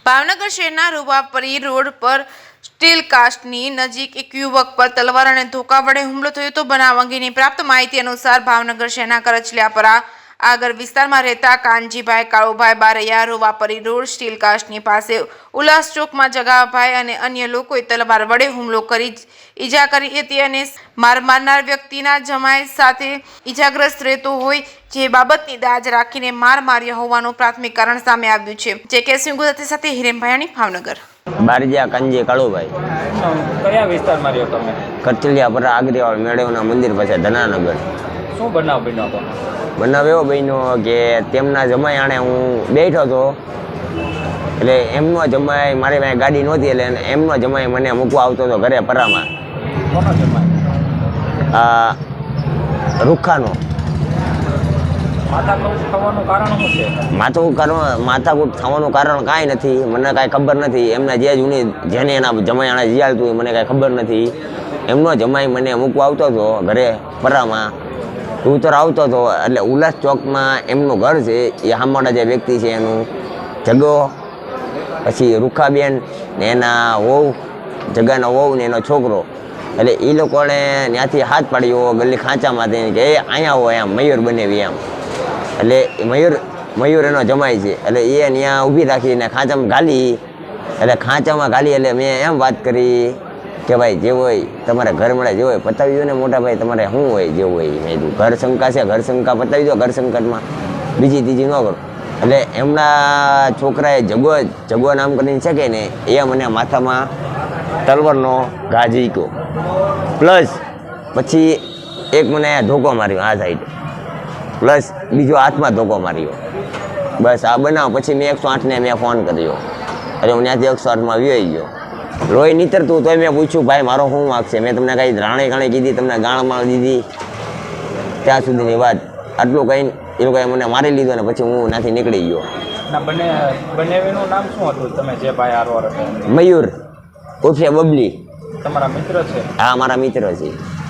ભાવનગર શહેરના રૂવાપરી રોડ પર સ્ટીલ કાસ્ટની નજીક એક યુવક પર તલવાર અને ધોકા વડે હુમલો થયો હતો. બનાવ અંગેની પ્રાપ્ત માહિતી અનુસાર ભાવનગર શહેરના કરચલિયાપરા આગળ વિસ્તારમાં રહેતા કાનજીભાઈ કાળુભાઈ બારૈયા રૂવાપરી રોડ સ્ટીલ કાસ્ટની પાસે ઉલ્લાસ ચોકમાં જગાભાઈ અને અન્ય લોકોએ તલવાર વડે હુમલો કરી ઈજા કરી હતી અને માર મારનાર વ્યક્તિના જમાઈ સાથે ઈજાગ્રસ્ત રહેતો હોય જે બાબતની દાજ રાખીને માર માર્યા હોવાનું પ્રાથમિક કારણ સામે આવ્યું છે. જે કેસની ગુજરાતી સાથે હિરેન ભાયાણી, ભાવનગર. બારૈયા કાનજી કાળુભાઈ. કયા વિસ્તારમાં રહ્યો તમે? કરચલિયાપરા આગરીવાળ મેળવના મંદિર પાસે ધનાનગર. શું બનાવ બન્યો હતો? બનાવ એવો બન્યો કે તેમના જમાઈ આણે હું બેઠો હતો એટલે એમનો જમાઈ મારી પાસે ગાડી નહોતી એટલે એમનો જમાઈ મને મૂકવા આવતો હતો ઘરે પરામાં. કોનો જમાઈ? રૂખાનો. માથાકૂટ થવાનું કારણ શું છે? માથાકૂટ થવાનું કારણ કાંઈ નથી, મને કાંઈ ખબર નથી. એમના જે જૂની જેને એના જમાઈ આણે જીયાલતું મને કાંઈ ખબર નથી. એમનો જમાઈ મને મૂકવા આવતો હતો ઘરે પરામાં. ઉત્તર આવતો હતો એટલે ઉલ્લાસ ચોકમાં એમનું ઘર છે. એ હામોડા જે વ્યક્તિ છે એનું જગો, પછી રૂખાબેન ને એના વહુ, જગાનો વહુ ને એનો છોકરો. એટલે એ લોકોને ત્યાંથી હાથ પાડ્યો ગલી ખાંચામાંથી કે એ અહીંયા હોય એમ મયુર બનેવી એમ. એટલે મયુર એનો જમાઈ છે એટલે એ ત્યાં ઊભી રાખીને ખાંચામાં ઘાલી. એટલે ખાંચામાં ઘાલી એટલે મેં એમ વાત કરી કે ભાઈ જે હોય તમારે ઘર મળે જે હોય પતાવી દો ને મોટા ભાઈ, તમારે શું હોય જે હોય. મેં કીધું ઘર શંકા છે, ઘર શંકા પતાવી દો, ઘર સંકટમાં બીજી ત્રીજી ન કરો. એટલે એમના છોકરાએ જગો નામ કરીને છે કે ને એ મને માથામાં તલવારનો ઘા ઝીક્યો, પ્લસ પછી એક મને ધોકો માર્યો આ સાઈડ, પ્લસ બીજો હાથમાં ધોકો માર્યો. બસ આ બનાવ પછી મેં 108ને મેં ફોન કર્યો. એટલે હું ત્યાંથી 108માં આવી ગયો. લોહી નીતરતું તોય મેં પૂછ્યું ભાઈ મારો શું વાંક છે? મેં તમને કાંઈ રાણે કીધી, તમને ગાળમાં દીધી, ત્યાં સુધીની વાત. આટલું કંઈ એ લોકોએ મને મારી લીધો ને પછી હું ત્યાંથી નીકળી ગયો. બનેવીનું નામ શું હતું? તમે જે ભાઈ આરવાર હતા? મયુર ઉર્ફે બબલી. તમારા મિત્ર છે? હા, મારા મિત્ર છે.